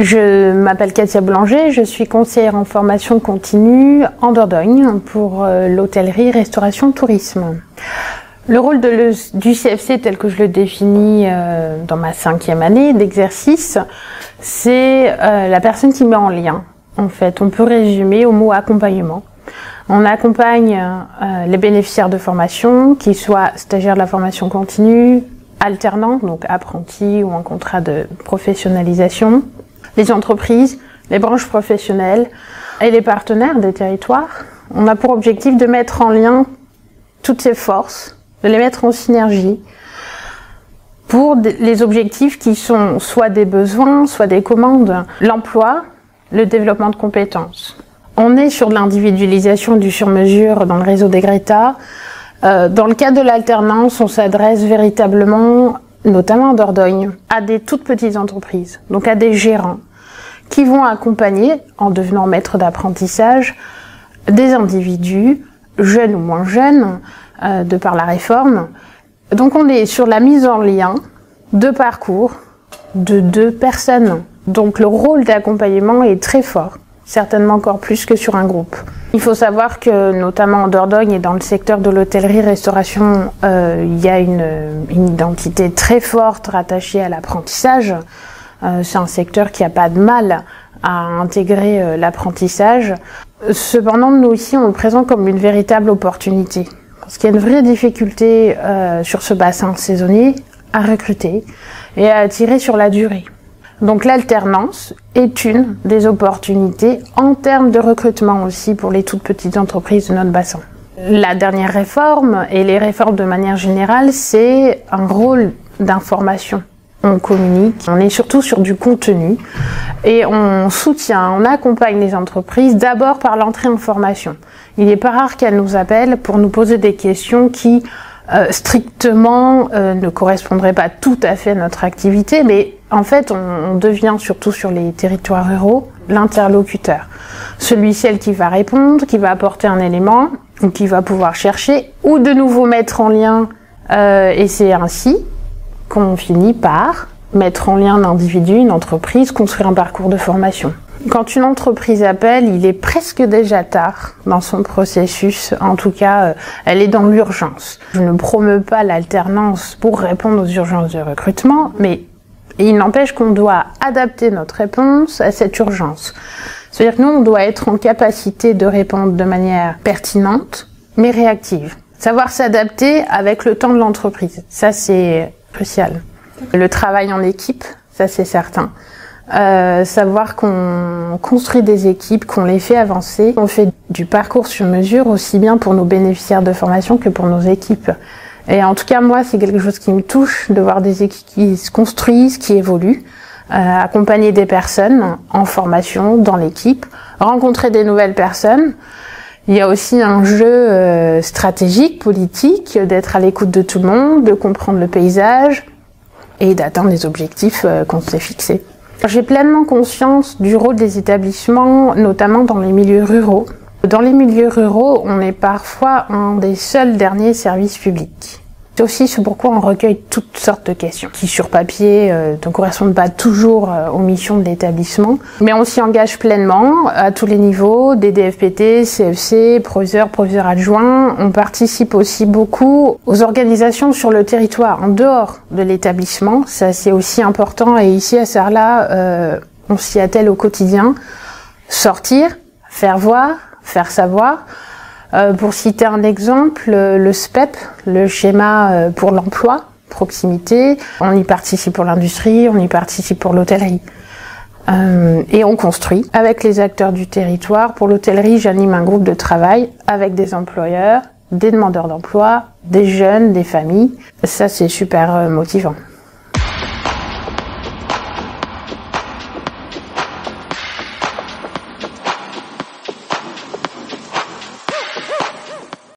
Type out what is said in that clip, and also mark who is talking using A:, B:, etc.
A: Je m'appelle Katia Boulanger, je suis conseillère en formation continue en Dordogne pour l'hôtellerie, restauration, tourisme. Le rôle du CFC tel que je le définis dans ma 5e année d'exercice, c'est la personne qui met en lien. En fait, on peut résumer au mot accompagnement. On accompagne les bénéficiaires de formation, qu'ils soient stagiaires de la formation continue, alternants, donc apprentis ou en contrat de professionnalisation, les entreprises, les branches professionnelles et les partenaires des territoires. On a pour objectif de mettre en lien toutes ces forces, de les mettre en synergie pour les objectifs qui sont soit des besoins, soit des commandes, l'emploi, le développement de compétences. On est sur de l'individualisation du sur-mesure dans le réseau des Greta. Dans le cadre de l'alternance, on s'adresse véritablement, notamment en Dordogne, à des toutes petites entreprises, donc à des gérants, qui vont accompagner, en devenant maîtres d'apprentissage, des individus, jeunes ou moins jeunes, de par la réforme. Donc on est sur la mise en lien de parcours de 2 personnes. Donc le rôle d'accompagnement est très fort, certainement encore plus que sur un groupe. Il faut savoir que, notamment en Dordogne et dans le secteur de l'hôtellerie-restauration, il y a une identité très forte rattachée à l'apprentissage. C'est un secteur qui n'a pas de mal à intégrer l'apprentissage. Cependant, nous ici, on le présente comme une véritable opportunité. Parce qu'il y a une vraie difficulté sur ce bassin saisonnier à recruter et à attirer sur la durée. Donc l'alternance est une des opportunités en termes de recrutement aussi pour les toutes petites entreprises de notre bassin. La dernière réforme et les réformes de manière générale, c'est un rôle d'information. On communique, on est surtout sur du contenu et on soutient, on accompagne les entreprises d'abord par l'entrée en formation. Il n'est pas rare qu'elles nous appellent pour nous poser des questions qui strictement ne correspondraient pas tout à fait à notre activité, mais en fait on devient surtout sur les territoires ruraux l'interlocuteur. Celui-ci qui va répondre, qui va apporter un élément, ou qui va pouvoir chercher, ou de nouveau mettre en lien, et c'est ainsi qu'on finit par mettre en lien un individu, une entreprise, construire un parcours de formation. Quand une entreprise appelle, il est presque déjà tard dans son processus. En tout cas, elle est dans l'urgence. Je ne promeus pas l'alternance pour répondre aux urgences de recrutement, mais il n'empêche qu'on doit adapter notre réponse à cette urgence. C'est-à-dire que nous, on doit être en capacité de répondre de manière pertinente, mais réactive. Savoir s'adapter avec le temps de l'entreprise. Ça, c'est crucial. Le travail en équipe, ça c'est certain. Savoir qu'on construit des équipes, qu'on les fait avancer. On fait du parcours sur mesure aussi bien pour nos bénéficiaires de formation que pour nos équipes. Et en tout cas, moi, c'est quelque chose qui me touche de voir des équipes qui se construisent, qui évoluent, accompagner des personnes en formation dans l'équipe, rencontrer des nouvelles personnes. Il y a aussi un jeu stratégique, politique, d'être à l'écoute de tout le monde, de comprendre le paysage et d'atteindre les objectifs qu'on s'est fixés. J'ai pleinement conscience du rôle des établissements, notamment dans les milieux ruraux. Dans les milieux ruraux, on est parfois un des seuls derniers services publics. C'est aussi ce pourquoi on recueille toutes sortes de questions qui, sur papier, ne correspondent pas toujours aux missions de l'établissement. Mais on s'y engage pleinement à tous les niveaux, des DFPT, CFC, proviseurs adjoints. On participe aussi beaucoup aux organisations sur le territoire, en dehors de l'établissement. Ça, c'est aussi important. Et ici, à Sarlat, on s'y attelle au quotidien. Sortir, faire voir, faire savoir. Pour citer un exemple, le SPEP, le schéma pour l'emploi, proximité, on y participe pour l'industrie, on y participe pour l'hôtellerie. Et on construit avec les acteurs du territoire. Pour l'hôtellerie, j'anime un groupe de travail avec des employeurs, des demandeurs d'emploi, des jeunes, des familles. Ça, c'est super motivant.